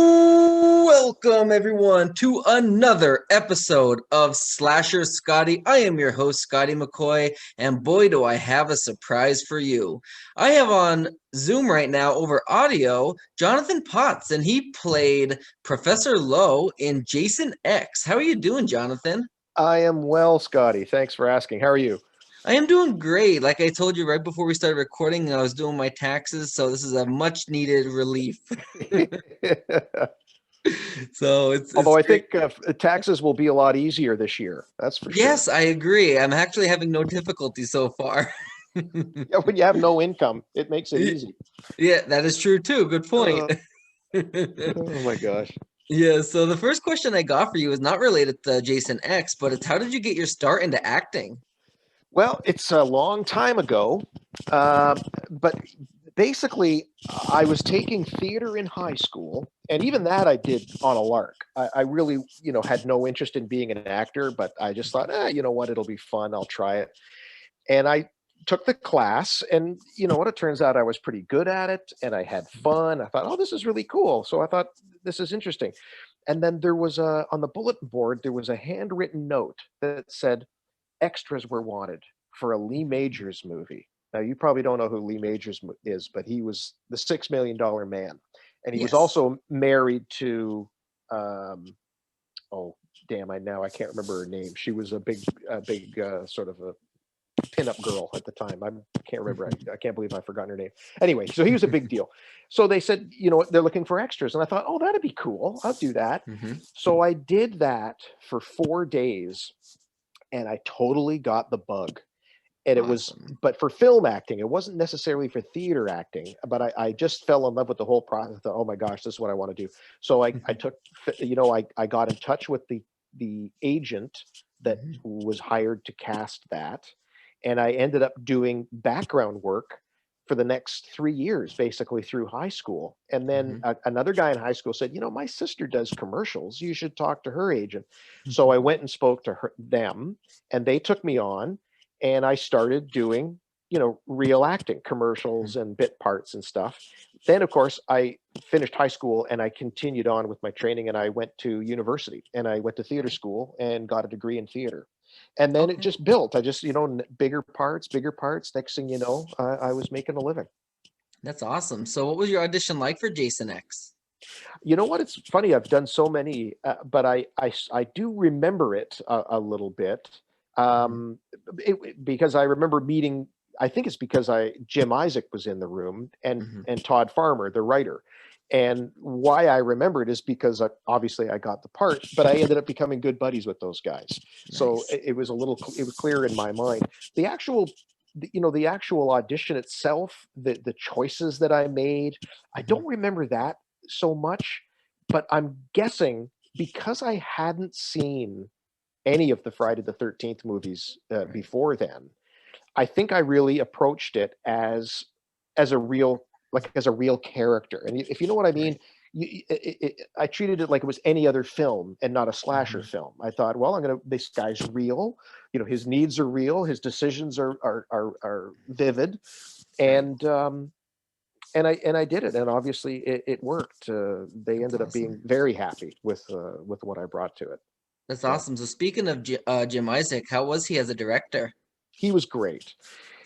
Welcome, everyone, to another episode of Slasher Scotty. I am your host, Scotty McCoy, and boy, do I have a surprise for you. I have on Zoom right now over audio Jonathan Potts, and he played Professor Lowe in Jason X. How are you doing, Jonathan? I am well, Scotty. Thanks for asking. How are you? I am doing great. Like I told you right before we started recording, I was doing my taxes, so this is a much needed relief. So it's Although I great. think taxes will be a lot easier this year. That's for sure. Yes, I agree. I'm actually having no difficulty so far. Yeah, when you have no income, it makes it easy. Yeah, that is true too. Good point. Uh, oh my gosh. Yeah, so the first question I got for you is not related to Jason X, but it's how did you get your start into acting? Well, it's a long time ago, but basically, I was taking theater in high school, and even that I did on a lark. I really, had no interest in being an actor, but I just thought, you know what, it'll be fun. I'll try it. And I took the class, and you know what, it turns out I was pretty good at it, and I had fun. I thought, oh, this is really cool. So I thought, this is interesting. And then there was on the bulletin board, there was a handwritten note that said extras were wanted for a Lee Majors movie. Now, you probably don't know who Lee Majors is, but he was the $6 million man. And he was Yes. also married to, um, oh, damn, I can't remember her name. She was a big sort of a pinup girl at the time. I can't remember. I can't believe I've forgotten her name. Anyway, so he was a big deal. So they said, they're looking for extras. And I thought, oh, that'd be cool. I'll do that. Hmm. So I did that for 4 days, and I totally got the bug. And it was, Awesome. but for film acting, it wasn't necessarily for theater acting, but I just fell in love with the whole process. I thought, oh my gosh, this is what I want to do. So I took, I got in touch with the agent that Hmm. was hired to cast that. And I ended up doing background work for the next 3 years, basically through high school. And then Hmm. another guy in high school said, my sister does commercials. You should talk to her agent. So I went and spoke to them, and they took me on, and I started doing, real acting, commercials and bit parts and stuff. Then, of course, I finished high school and I continued on with my training, and I went to university, and I went to theater school and got a degree in theater. And then it Okay. just built. I just, bigger parts, bigger parts. Next thing you know, I was making a living. That's awesome. So what was your audition like for Jason X? You know what? It's funny. I've done so many, but I do remember it a little bit, Hmm. um, because I remember meeting. I think it's because Jim Isaac was in the room, and Hmm. Todd Farmer, the writer. And why I remember it is because obviously I got the part, but I ended up becoming good buddies with those guys. So Nice. it was it was clear in my mind. The actual, the actual audition itself, the choices that I made, I Hmm. don't remember that so much, but I'm guessing because I hadn't seen any of the Friday the 13th movies Right. before then, I think I really approached it as a real, like as a real character. And if you know what I mean, Right. I treated it like it was any other film and not a slasher Hmm. film. I thought, well, this guy's real. His needs are real. His decisions are vivid, Right. and I did it, and obviously it worked. They That's ended up being awesome. very happy with what I brought to it. That's Yeah, awesome. So speaking of Jim Isaac, how was he as a director? he was great.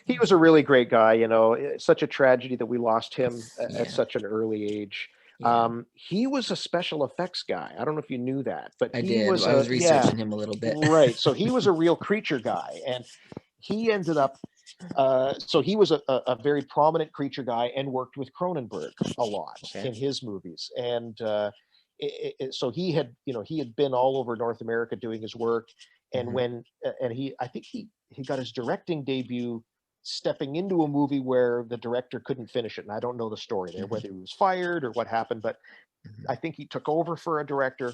He was a really great guy. It's such a tragedy that we lost him at Yeah. such an early age. Yeah. He was a special effects guy. I don't know if you knew that, but I he did. was I a, was yeah, researching him a little bit. right. So he was a real creature guy, and he ended up. So he was a very prominent creature guy and worked with Cronenberg a lot Okay. in his movies. And so he had been all over North America doing his work. And Hmm. I think he got his directing debut stepping into a movie where the director couldn't finish it. And I don't know the story there, Hmm. whether he was fired or what happened, but Hmm. I think he took over for a director,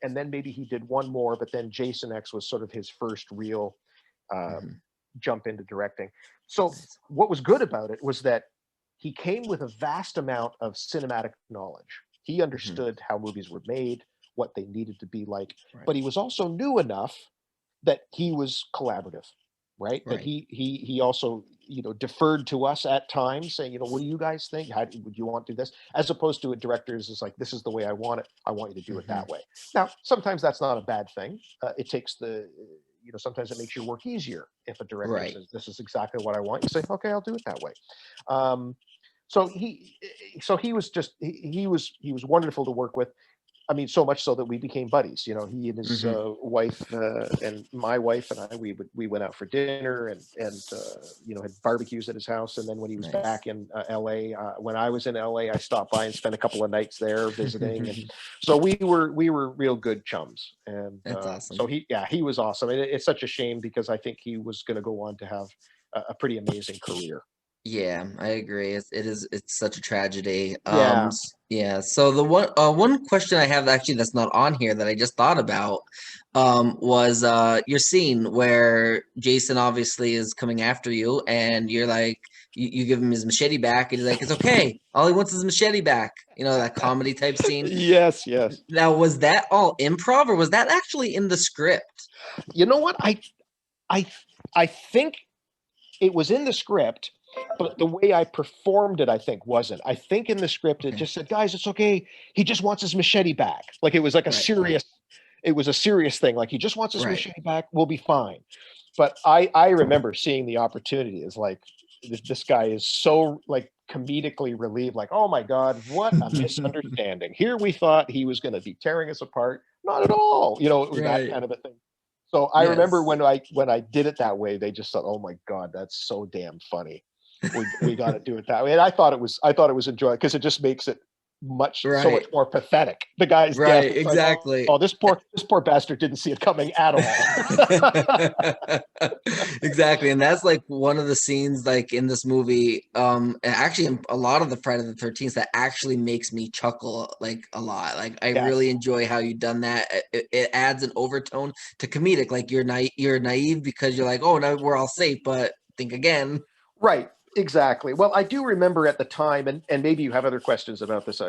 and then maybe he did one more, but then Jason X was sort of his first real Hmm. um, jump into directing. So Nice. what was good about it was that he came with a vast amount of cinematic knowledge. He Hmm. understood how movies were made, what they needed to be like, but Right. he was also new enough that he was collaborative. right? That Right. he also, deferred to us at times, saying, what do you guys think? Would you want to do this? As opposed to a director's is like, this is the way I want it. I want you to do it Hmm. that way. Now, sometimes that's not a bad thing. It takes sometimes it makes your work easier if a director Right. says, this is exactly what I want. You say, okay, I'll do it that way. Um, so he was just he was wonderful to work with. I mean, so much so that we became buddies. He and his Hmm. wife and my wife and I, we went out for dinner and had barbecues at his house. And then when he was Nice. back in L.A., when I was in L.A., I stopped by and spent a couple of nights there visiting. And so we were real good chums. And That's so awesome. he was awesome. And it's such a shame because I think he was going to go on to have a pretty amazing career. Yeah, I agree. It's such a tragedy. Yeah. Yeah. So the one question I have actually that's not on here that I just thought about was your scene where Jason obviously is coming after you and you're like you give him his machete back and he's like, it's okay. All he wants is his machete back. You know, that comedy type scene. Yes. Yes. Now, was that all improv or was that actually in the script? You know what? I I think it was in the script, but the way I performed it, I think wasn't. I think in the script it Okay. just said, "Guys, it's okay. He just wants his machete back." Like it was like a Right. serious. It was a serious thing. Like he just wants his Right. machete back. We'll be fine. But I remember seeing the opportunity as like this guy is so like comedically relieved. Like, oh my god, what a misunderstanding. Here we thought he was going to be tearing us apart. Not at all. It was that Right. kind of a thing. So I remember Yes. when I did it that way, they just thought, "Oh my god, that's so damn funny. We got to do it that way." And I thought it was enjoyable because it just makes it so much Right. more pathetic. The guy's death. Right, It's like, exactly. oh, this poor bastard didn't see it coming at all. Exactly. And that's like one of the scenes like in this movie, and actually in a lot of the Friday the 13th that actually makes me chuckle like a lot. Like I really Yes, enjoy how you done that. It adds an overtone to comedic. Like you're naive because you're like, oh, now we're all safe, but think again. right. Exactly. Well, I do remember at the time, and maybe you have other questions about this,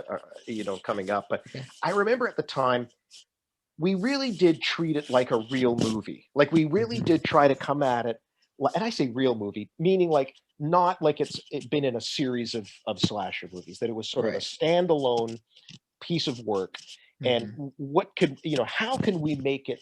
coming up. But Okay. I remember at the time we really did treat it like a real movie. Like we really Mhm. did try to come at it, and I say real movie, meaning like not like it been in a series of slasher movies. That it was sort of a Right. standalone piece of work. And Hmm. what could how can we make it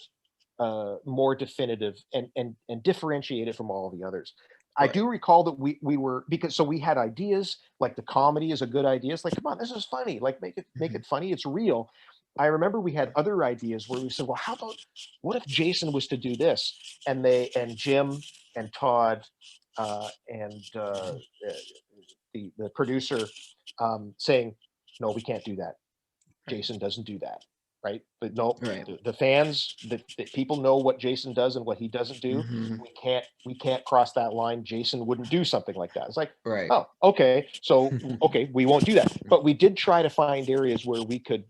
more definitive and differentiate it from all the others? I Right. do recall that we were because so we had ideas like the comedy is a good idea. It's like, come on, this is funny. Like make Hmm. it funny. It's real. I remember we had other ideas where we said, well, how about what if Jason was to do this? And Jim and Todd and the producer saying, no, we can't do that. Right. Jason doesn't do that, right? But no, Right. the fans, the people know what Jason does and what he doesn't do. Hmm. We can't cross that line. Jason wouldn't do something like that. It's like, Right. oh, okay, so okay, we won't do that. But we did try to find areas where we could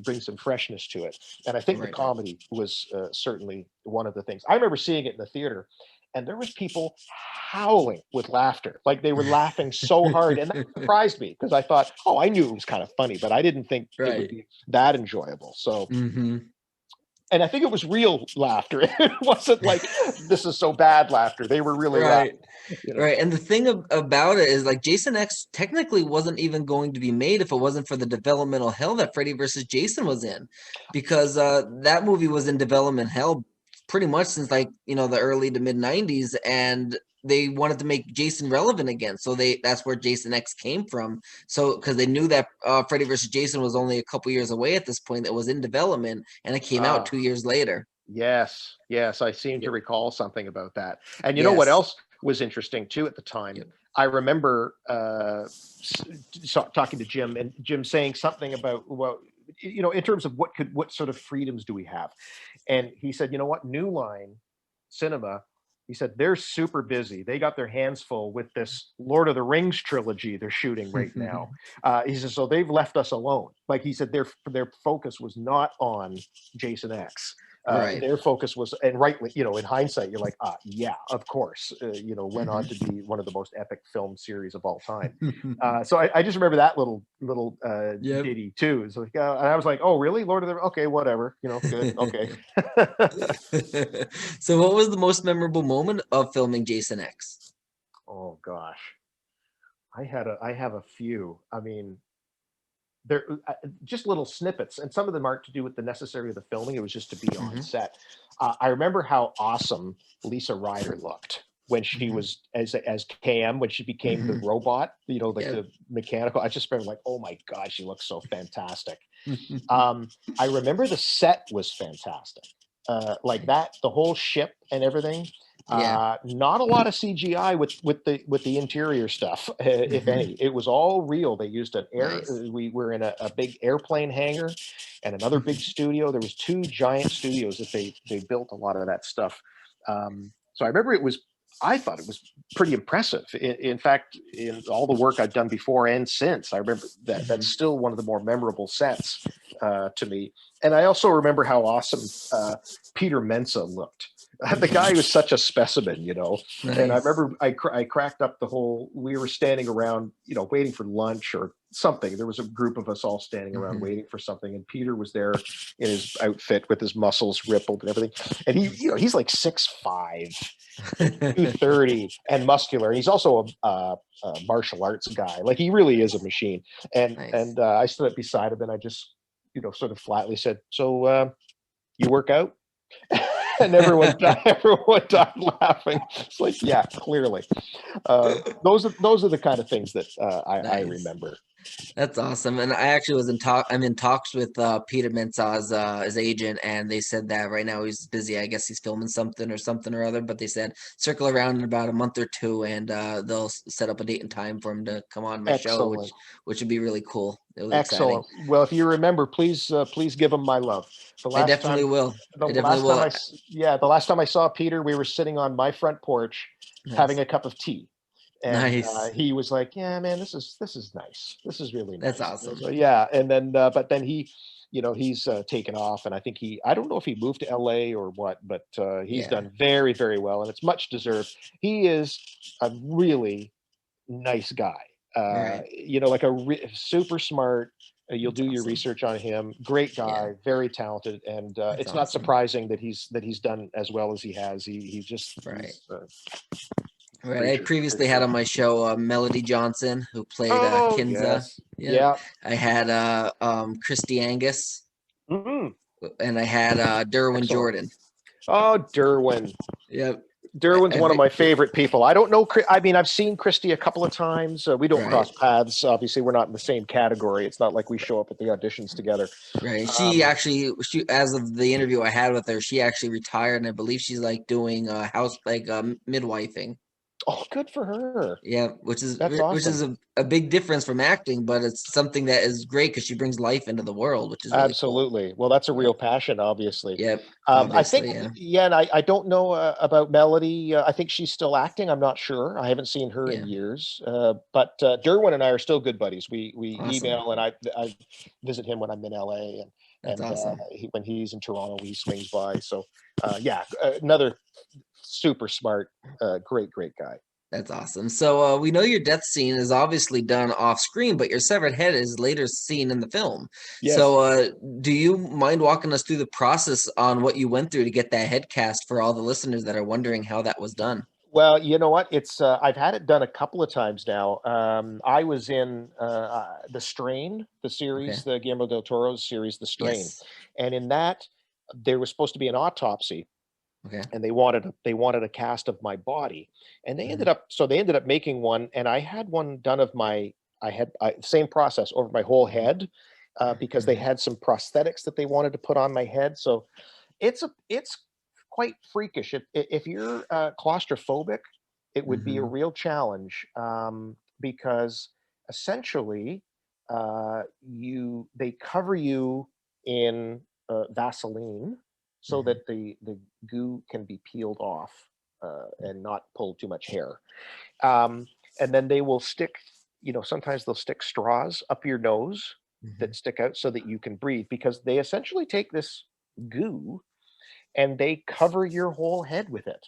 bring some freshness to it. And I think the Right. comedy was certainly one of the things. I remember seeing it in the theater, and there was people howling with laughter, like they were laughing so hard, and that surprised me because I thought, oh, I knew it was kind of funny, but I didn't think it would Right. be that enjoyable. So, Hmm. and I think it was real laughter. It wasn't like this is so bad laughter. They were really laughing. Right. You know. Right. And the thing about it is like Jason X technically wasn't even going to be made if it wasn't for the developmental hell that Freddy versus Jason was in. Because that movie was in development hell pretty much since like, the early to mid 90s and they wanted to make Jason relevant again. So that's where Jason X came from. So because they knew that Freddy versus Jason was only a couple years away at this point that was in development and it came out Ah, 2 years later. yes, yes, I seem to Yep. recall something about that. And you know what Yes. else was interesting too at the time? Yep. I remember talking to Jim and Jim saying something about, well, in terms of what sort of freedoms do we have? And he said, you know what, New Line Cinema. He said they're super busy. They got their hands full with this Lord of the Rings trilogy they're shooting right now. He says so they've left us alone. Like he said, their focus was not on Jason X. Right. Their focus was, and rightly, in hindsight, you're like, yeah, of course, went on Mhm. to be one of the most epic film series of all time. So I just remember that little Yep. ditty too. It's like, and I was like, oh, really? Lord of the, okay, whatever, good, okay. So, what was the most memorable moment of filming Jason X? Oh gosh, I have a few. I mean, they're just little snippets, and some of them aren't to do with the necessary of the filming. It was just to be on Hmm. set. I remember how awesome Lisa Ryder looked when she Hmm. was as KM, when she became the Hmm. robot, like Yep. the mechanical. I just remember like, oh my god, she looks so fantastic. I remember the set was fantastic. Like Nice. that, the whole ship and everything. Yeah. Not a lot of CGI with the interior stuff, if Hmm. any. It was all real. They used an air. Nice. We were in a big airplane hangar, and another big studio. There was two giant studios that they built a lot of that stuff. So I remember it was. I thought it was pretty impressive. In fact, in all the work I've done before and since, I remember that Hmm. that's still one of the more memorable sets to me. And I also remember how awesome Peter Mensa looked. The Hmm. guy was such a specimen, And I Nice. remember I cracked up the whole. We were standing around, waiting for lunch or something. There was a group of us all standing around Hmm. waiting for something, and Peter was there in his outfit with his muscles rippled and everything. And he's like 6'5", 230 and muscular. He's also a martial arts guy. Like he really is a machine. And Nice. and I stood up beside him and I just sort of flatly said, "So you work out?" And everyone died laughing. It's like, yeah, clearly. Those are the kind of things that I Nice. remember. That's awesome. And I actually was in talk. I'm in talks with Peter Mensah's his agent, and they said that right now he's busy. I guess he's filming something or other. But they said circle around in about a month or two, and they'll set up a date and time for him to come on my show, Excellent. which would be really cool, really exciting. Excellent. Well, if you remember, please give him my love. The I last definitely time, will. the I definitely last time will. the last time I saw Peter, we were sitting on my front porch having Nice, a cup of tea, and nice. he was like, "Yeah, man, this is nice. This is really That's nice." awesome. So yeah, and then but then he's taken off, and I think I don't know if he moved to LA or what, but he's Yeah. done very very well, and it's much deserved. He is a really nice guy. Right. Like super smart. You'll That's do your awesome. research on him. Great Yeah. guy, very talented, and That's it's not awesome. surprising that he's done as well as he has. Right. He's Right. I previously had appreciate. on my show Melody Johnson, who played Oh Kinza. yes, Yep. yeah. I had Christy Angus, Mhm. and I had Derwin Excellent. Jordan. Oh, Derwin. Yep. Derwin's I one of think my favorite people. I don't know. I mean, I've seen Christy a couple of times. We don't right. cross paths. Obviously, we're not in the same category. It's not like we show up at the auditions together. Right. Um, She as of the interview I had with her, she actually retired, and I believe she's like doing house midwifing. oh, good for her. Yeah, That's which is awesome. a big difference from acting, but it's something that is great because she brings life into the world, which is really cool. Absolutely. Well, that's a Yeah. real passion, obviously. Yep. I think, Obviously, yeah. yeah, and I don't know about Melody. I think she's still acting. I'm not sure. I haven't seen her in Yeah. years. But Derwin and I are still good buddies. We Awesome. email, and I visit him when I'm in LA, and That's awesome. when he's in Toronto, he swings by. So, yeah, another super smart, great guy. That's awesome. So we know your death scene is obviously done off screen, but your severed head is later seen in the film. Yes. So do you mind walking us through the process on what you went through to get that head cast for all the listeners that are wondering how that was done? Well, you know what? It's I've had it done a couple of times now. I was in The Strain, the Okay. series, the Guillermo del Toro's series, The Strain, Yes. and in that there was supposed to be an autopsy, Okay. and they wanted a cast of my body, and Mhm. they ended up making one, and I had one done of my same process over my whole head, because they Mhm. had some prosthetics that they wanted to put on my head. So it's quite freakish. If you're claustrophobic, it would be a Mhm. real challenge, because essentially you they cover you in Vaseline so Mhm. that the goo can be peeled off and not pull too much hair. Um, and then they will stick, sometimes they'll stick straws up your nose that Mhm. stick out so that you can breathe, because they essentially take this goo and they cover your whole head with it.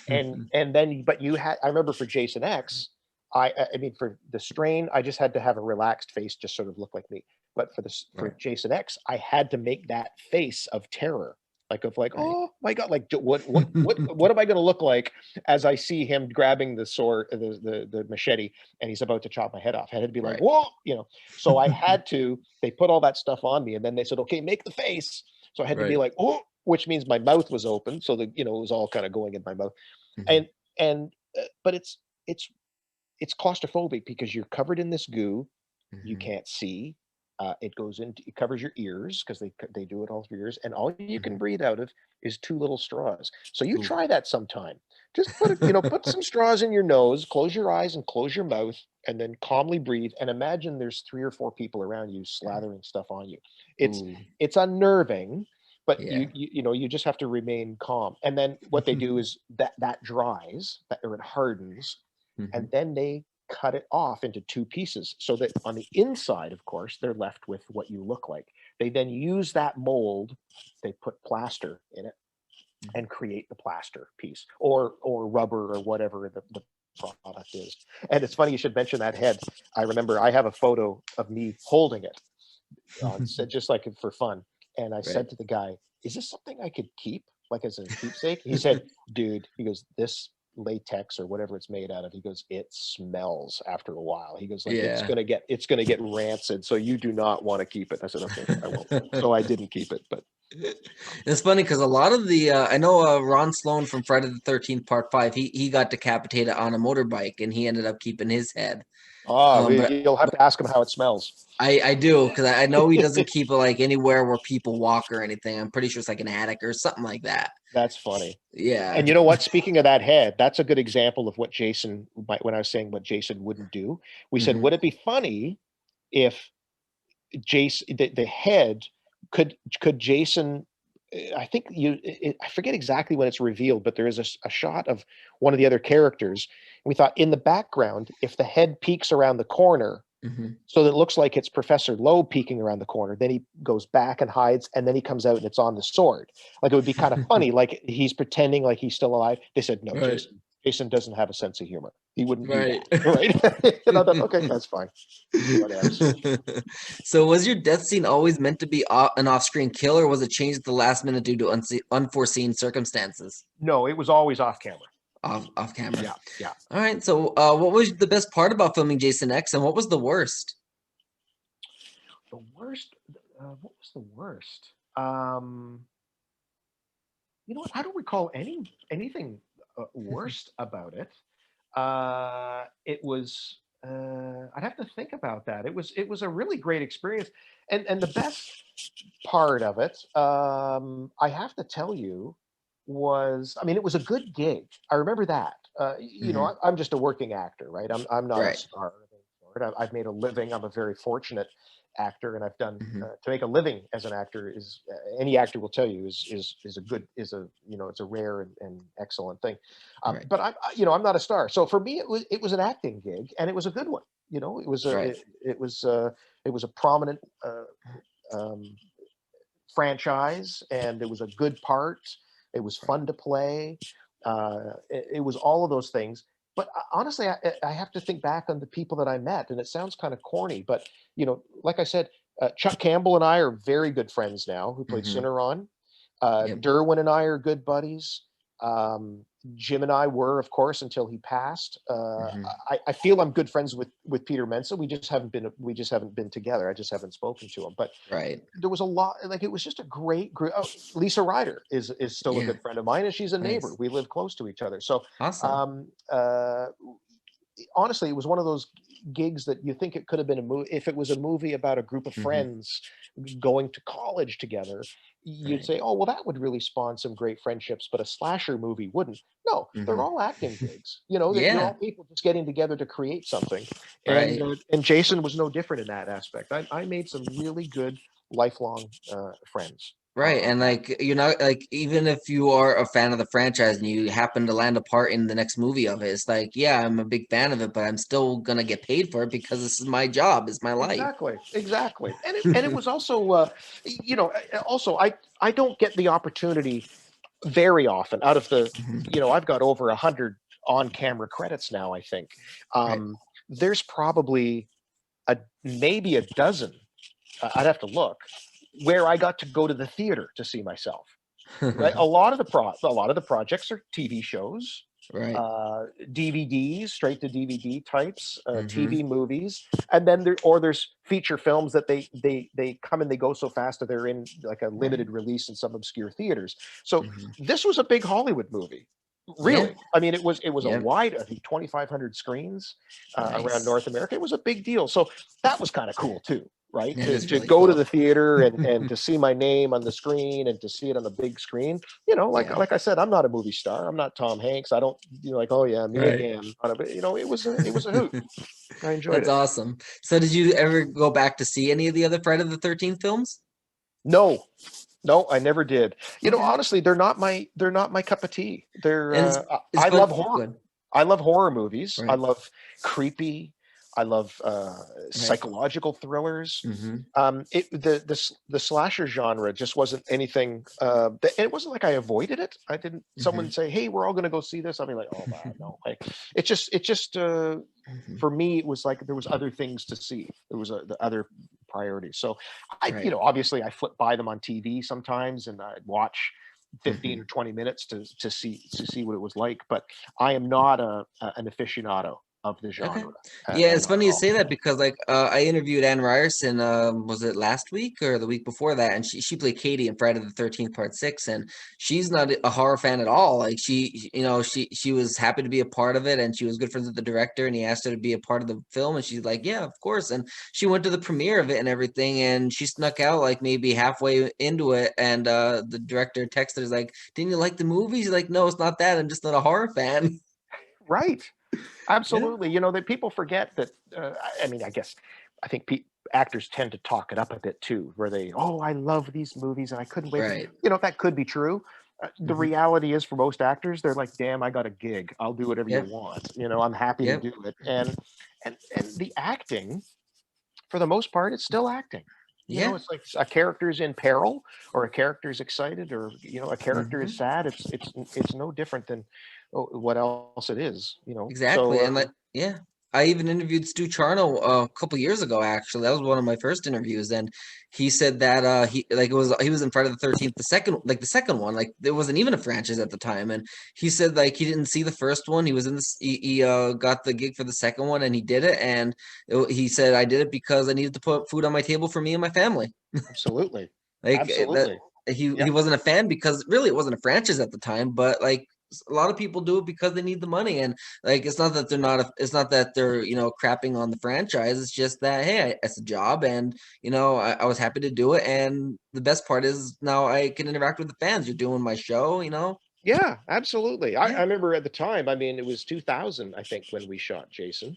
And then, but you had, I remember for Jason X, I mean, for the Strain, I just had to have a relaxed face, just sort of look like me. But for this, for Right. Jason X, I had to make that face of terror, like, Right. oh my god, like what am I going to look like as I see him grabbing the sword, the machete, and he's about to chop my head off? I had to be like, Right. whoa, you know. So I had to. They put all that stuff on me, and then they said, okay, make the face. So I had to be Right. like, oh, which means my mouth was open, so the, you know, it was all kind of going in my mouth, Mhm. and but it's it's claustrophobic because you're covered in this goo. You Mhm. can't see. It goes into, it covers your ears because they do it all through your ears, and all you can Mhm. breathe out of is two little straws. So you Ooh. try that sometime. Just put it, you know, put some straws in your nose, close your eyes and close your mouth, and then calmly breathe. And imagine there's 3 or 4 people around you slathering stuff on you. It's Ooh. it's unnerving, but Yeah. you know, you just have to remain calm. And then what they do is that dries, that, or it hardens, and Mhm. then they cut it off into 2 pieces so that on the inside, of course, they're left with what you look like. They then use that mold, they put plaster in it Mhm. and create the plaster piece, or rubber, or whatever the product is. And it's funny you should mention that head. I remember I have a photo of me holding it on set, just like for fun. And I Right. said to the guy, "Is this something I could keep, like as a keepsake?" He said, "Dude," he goes, "this latex or whatever it's made out of," he goes, "it smells after a while." He goes, "Like Yeah. it's gonna get rancid, so you do not want to keep it." I said, "Okay, I won't." So I didn't keep it, but It's funny because a lot of the I know Ron Sloan from Friday the 13th Part 5, he got decapitated on a motorbike and he ended up keeping his head. But you'll have to ask him how it smells. I do because I know he doesn't keep it like anywhere where people walk or anything. I'm pretty sure it's like an attic or something like that. That's funny. Yeah. And you know what? Speaking of that head, that's a good example of what Jason might, when I was saying what Jason wouldn't do. We said, Hmm. would it be funny if Jason, the head, could Jason? I think I forget exactly when it's revealed, but there is a shot of one of the other characters. And we thought in the background, if the head peeks around the corner, Hmm. so that it looks like it's Professor Loeb peeking around the corner, then he goes back and hides, and then he comes out and it's on the sword. Like it would be kind of funny, like he's pretending like he's still alive. They said no, Right. Jason doesn't have a sense of humor. He wouldn't do Right. that, right? And I thought, okay, that's fine. Whatevs. So was your death scene always meant to be an off-screen kill, or was it changed at the last minute due to unforeseen circumstances? No, it was always off camera. Off camera. Yeah, yeah. All right. So what was the best part about filming Jason X, and what was the worst? The worst. What was the worst? Um, you know what? I don't recall anything worst about it. It was. I'd have to think about that. It was a really great experience, and the best part of it, I have to tell you, was, I mean, it was a good gig. I remember that. You know, Hmm. I'm just a working actor, right? I'm not a Right. star of any sort. I've made a living. I'm a very fortunate actor, and I've done, Hmm. to make a living as an actor is, any actor will tell you, is a good, is a, you know, it's a rare and excellent thing. Right. But you know, I'm not a star. So for me, it was an acting gig, and it was a good one. You know, Right. it was a prominent um, franchise, and it was a good part. It was Right. fun to play. It was all of those things. But honestly, I have to think back on the people that I met, and it sounds kind of corny, but you know, like I said, Chuck Campbell and I are very good friends now, who played Hmm. Cinnamon. Yep. Derwin and I are good buddies. Um, Jim and I were, of course, until he passed. Hmm. I feel I'm good friends with Peter Mensa. We just haven't been together. I just haven't spoken to him. But Right. there was a lot, like it was just a great group. Oh, Lisa Ryder is still a Yeah. good friend of mine, and she's a neighbor. Nice. We live close to each other. So Awesome. um, uh, honestly, it was one of those gigs that you think it could have been a movie. If it was a movie about a group of Hmm. friends going to college together, you'd Right. say, oh, well, that would really spawn some great friendships, but a slasher movie wouldn't. No, they're Hmm. all acting gigs. You know, they're Yeah. all people just getting together to create something. Right. And Jason was no different in that aspect. I made some really good lifelong friends. Right. And like you're not like even if you are a fan of the franchise and you happen to land a part in the next movie of it, it's like, yeah, I'm a big fan of it, but I'm still gonna get paid for it because this is my job, it's my life. Exactly, exactly. And it was also also I don't get the opportunity very often out of the Mhm. I've got over 100 on-camera credits now, I think. Right. There's probably a maybe a dozen, I'd have to look, where I got to go to the theater to see myself. Right, a lot of the projects are TV shows, Right. uh, DVDs, straight to DVD types, Hmm. TV movies, and then there's feature films that they come and they go so fast that they're in like a Right. limited release in some obscure theaters. So Hmm. this was a big Hollywood movie, Yeah. really. I mean, it was a Yeah. wide, I think 2,500 screens around Nice. North America. It was a big deal. So that was kind of cool too, right? That To is to really go to cool. the theater and to see my name on the screen and to see it on the big screen. Like Yeah. like I said, I'm not a movie star. I'm not Tom Hanks. I don't like, oh yeah, me Right. again. It was a hoot. I enjoyed That's it. awesome. So did you ever go back to see any of the other Friday the 13th films? No, no, I never did. Okay. Honestly, they're not my cup of tea. And it's I fun. love horror. Good. I love horror movies. I Right. love creepy. I love Right. psychological thrillers. Hmm. The slasher genre just wasn't anything. It wasn't like I avoided it. I didn't. Someone Hmm. say, "Hey, we're all going to go see this." I'll be like, "Oh man, no!" Like, it just Hmm. for me, it was like there was other things to see. There was the other priorities. So Right. obviously I flip by them on TV sometimes, and I watch 15 Hmm. or 20 minutes to see what it was like. But I am not an aficionado of the Okay. genre, Yeah, it's not funny at you all. say that because like I interviewed Anne Ryerson, was it last week or the week before that? And she played Katie in Friday the 13th Part 6, and she's not a horror fan at all. Like she was happy to be a part of it, and she was good friends with the director, and he asked her to be a part of the film, and she's like, yeah, of course. And she went to the premiere of it and everything, and she snuck out like maybe halfway into it, and the director texted her, like, didn't you like the movie? She's like, no, it's not that. I'm just not a horror fan. Right. Yeah. Absolutely. That people forget that. I mean, I think actors tend to talk it up a bit too, where oh, I love these movies and I couldn't wait. Right. That could be true. The Hmm. reality is, for most actors, they're like, "Damn, I got a gig. I'll do whatever you Yep. want. I'm happy to Yep. do it." And the acting, for the most part, it's still acting. Yeah. It's like a character's in peril, or a character's excited, or a character is Hmm. sad. It's no different than what else it is. Exactly. So And like, yeah, I even interviewed Stu Charno a couple years ago, actually. That was one of my first interviews. And he said that he was in Friday the 13th, the second one, like there wasn't even a franchise at the time. And he said like he didn't see the first one. He was in this he got the gig for the second one and he did it. And he said I did it because I needed to put food on my table for me and my family. absolutely, Like that absolutely, yeah, he wasn't a fan because really it wasn't a franchise at the time, but like a lot of people do it because they need the money, and like it's not that it's not that they're crapping on the franchise. It's just that hey, it's a job, and I was happy to do it, and the best part is now I can interact with the fans. You're doing my show. yeah, absolutely. I Yeah, remember at the time. I mean, it was 2000, I think, when we shot Jason,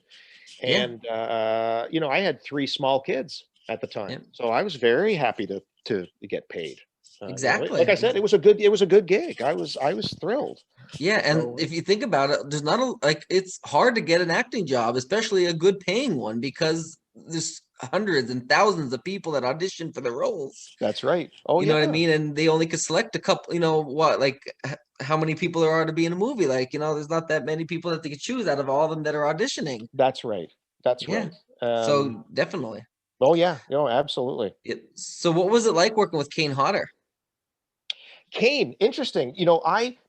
yeah, and I had three small kids at the time, yeah, so I was very happy to get paid. Like exactly. I said, it was a good gig. I was thrilled. Yeah, and So if you think about it, there's not a like it's hard to get an acting job, especially a good paying one, because there's hundreds and thousands of people that audition for the roles. that's right. Oh You know what I yeah, mean? And they only could select a couple, what, like how many people there are to be in a movie. Like, there's not that many people that they could choose out of all of them that are auditioning. that's right. That's Yeah. right. So definitely. Oh yeah, no, absolutely. Yeah. So what was it like working with Kane Hodder? Kane, interesting.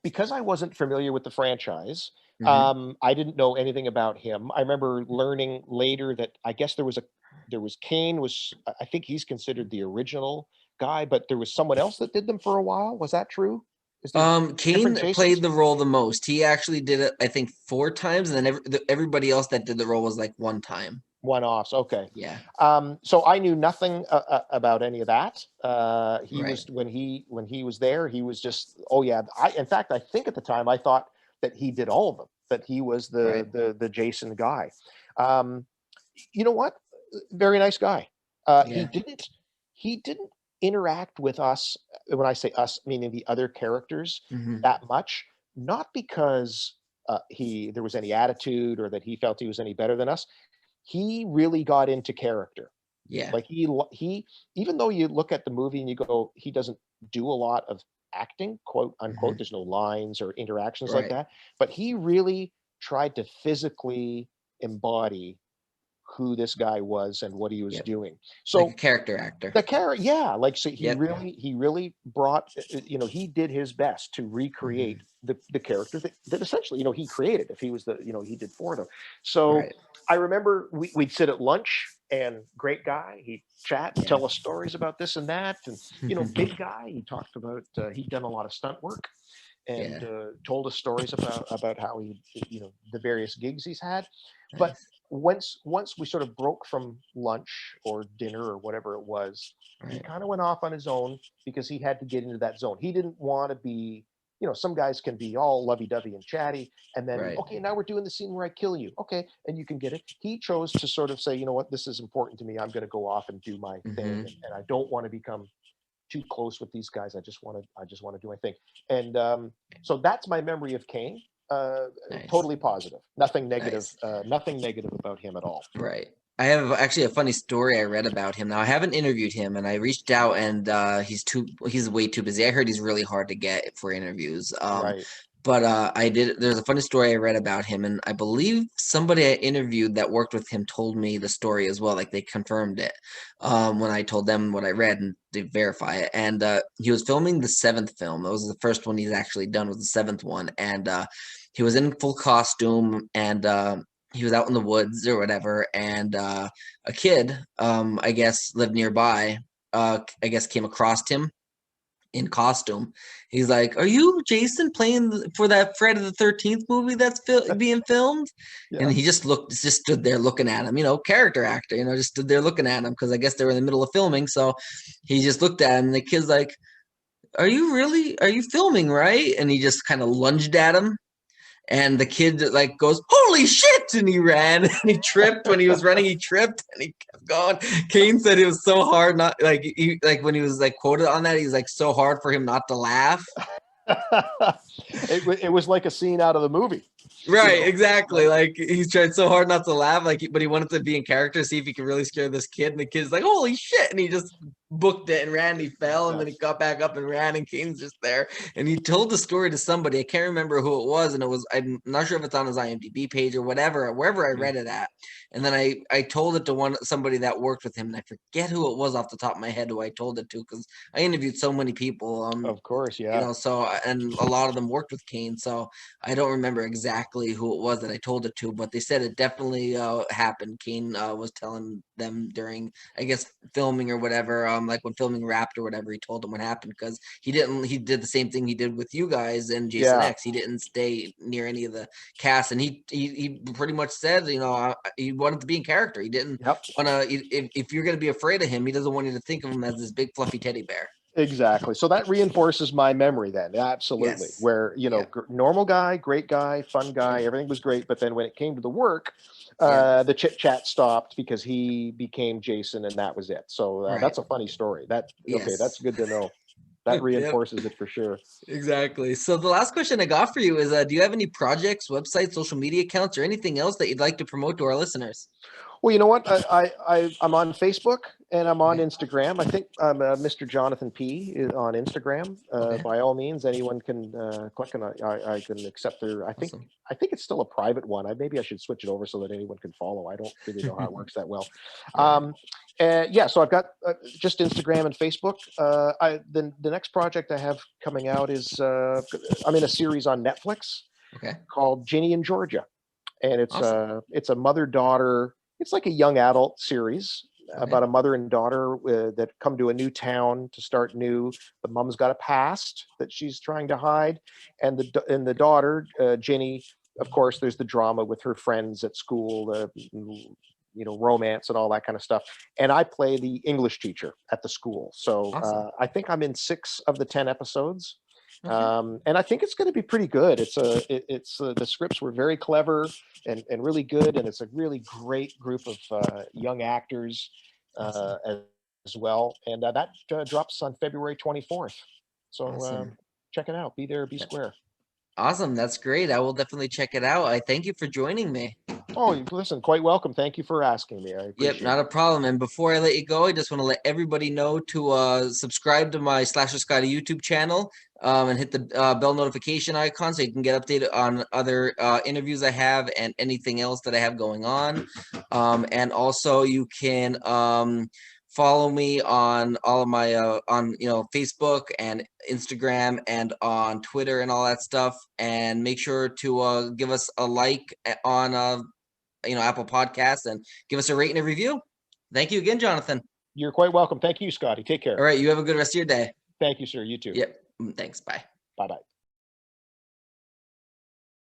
Because I wasn't familiar with the franchise, Hmm. I didn't know anything about him. I remember learning later that I guess there was Kane was I think he's considered the original guy, but there was someone else that did them for a while. Was that true? Is there different Kane played Jasons? the role the most. He actually did it, I think, four times, and then everybody else that did the role was like one time. One-offs. Okay. Yeah. So I knew nothing about any of that. He Right. was when he was there. He was just, oh yeah. In fact, I think at the time I thought that he did all of them. That he was Right. the Jason guy. Um, you know what? Very nice guy. He Yeah. didn't he didn't interact with us. When I say us, meaning the other characters, Hmm. that much, not because there was any attitude or that he felt he was any better than us. He really got into character. Yeah. Like he even though you look at the movie and you go, he doesn't do a lot of acting, quote unquote. Hmm. There's no lines or interactions like Right. that, but he really tried to physically embody who this guy was and what he was Yep. doing. Like a So character actor. the character, yeah, like so Yep. he really brought, he did his best to Hmm. recreate the character that essentially, he created. If he was he did for them. So Right. I remember we'd sit at lunch, and great guy, he'd chat and Yeah. tell us stories about this and that, and big guy, he talked about he'd done a lot of stunt work, and Yeah. told us stories about how he, the various gigs he's had. But Nice. once we sort of broke from lunch or dinner or whatever it was, he Right. kind of went off on his own because he had to get into that zone. He didn't want to be, some guys can be all lovey-dovey and chatty, and then, Right. okay, now we're doing the scene where I kill you. Okay, and you can get it. He chose to sort of say, you know what, this is important to me. I'm going to go off and do my thing, Hmm. and I don't want to become too close with these guys. I just want to do my thing. And so that's my memory of Kane. Nice. Totally positive. Nothing negative. Nice. Nothing negative about him at all. Right. I have actually a funny story I read about him. Now I haven't interviewed him, and I reached out, and he's way too busy. I heard he's really hard to get for interviews. Right. But there's a funny story I read about him, and I believe somebody I interviewed that worked with him told me the story as well. Like they confirmed it when I told them what I read, and they verify it. And he was filming the seventh film. It was the first one he's actually done, was the seventh one, and he was in full costume, and he was out in the woods or whatever, and a kid, I guess, lived nearby. I guess came across him in costume. He's like, "Are you Jason playing for that Friday the 13th movie that's being filmed?" And Yeah. he just stood there looking at him, character actor, just stood there looking at him because I guess they were in the middle of filming. So he just looked at him, and the kid's like, Are you filming, right?" And he just kind of lunged at him. And the kid like goes, "Holy shit!" And he ran and he tripped when he was running. He tripped and he kept going. Kane said it was so hard not like when he was like quoted on that, he's like so hard for him not to laugh. It was like a scene out of the movie. Right, exactly. Right. Like he's tried so hard not to laugh, but he wanted to be in character, see if he could really scare this kid. And the kid's like, "Holy shit!" And he just booked it and ran. And he fell, and then he Yes. got back up and ran. And Kane's just there, and he told the story to somebody. I can't remember who it was, and I'm not sure if it's on his IMDb page or whatever, wherever I Mm. read it at. And then I told it to somebody that worked with him, and I forget who it was off the top of my head who I told it to because I interviewed so many people. Of course, yeah. So and a lot of them worked with Kane, so I don't remember exactly who it was that I told it to, but they said it definitely happened. Kane was telling them during, I guess, filming or whatever, like when filming Wrapped or whatever, he told them what happened because he did the same thing he did with you guys and Jason Yeah. X. He didn't stay near any of the cast, and he pretty much said, he wanted to be in character. He didn't Yep. want to. If you're going to be afraid of him, he doesn't want you to think of him as this big fluffy teddy bear. Exactly. So that reinforces my memory then. Absolutely. Yes. Where, Yeah. normal guy, great guy, fun guy, Right. everything was great. But then when it came to the work, Yeah. the chit chat stopped because he became Jason and that was it. So Right. that's a funny story. Okay, that's Yes. good to know. That Yep. reinforces it for sure. Exactly. So the last question I got for you is, do you have any projects, websites, social media accounts, or anything else that you'd like to promote to our listeners? Well, you know what? I'm on Facebook and I'm on Okay. Instagram. I think I'm Mr. Jonathan P on Instagram. Okay. By all means, anyone can click and I can accept their. Awesome. I think it's still a private one. Maybe I should switch it over so that anyone can follow. I don't really know how it works that well. Yeah. And yeah, so I've got just Instagram and Facebook. The next project I have coming out is I'm in a series on Netflix Okay. called Ginny and Georgia, and Awesome. it's a mother daughter. It's like a young adult series Okay. about a mother and daughter that come to a new town to start new. The mom's got a past that she's trying to hide, and the daughter, Ginny, of course, there's the drama with her friends at school, romance and all that kind of stuff. And I play the English teacher at the school. So Awesome. I think I'm in 6 of the 10 episodes. Okay. And I think it's going to be pretty good. It's the scripts were very clever and really good, and it's a really great group of young actors Awesome. as as well, and that drops on February 24th. So Awesome. check it out. Be there, be square. Awesome. That's great. I will definitely check it out. I thank you for joining me. Oh, listen, quite welcome. Thank you for asking me. I Yep, appreciate not it. a problem. And before I let you go, I just want to let everybody know to subscribe to my Slasher Scotty YouTube channel and hit the bell notification icon so you can get updated on other interviews I have and anything else that I have going on. And also you can follow me on all of my on Facebook and Instagram and on Twitter and all that stuff. And make sure to give us a like on Apple Podcasts and give us a rate and a review. Thank you again, Jonathan. You're quite welcome. Thank you, Scotty. Take care. All right, you have a good rest of your day. Thank you, sir. You too. Yep. Thanks. Bye. Bye-bye.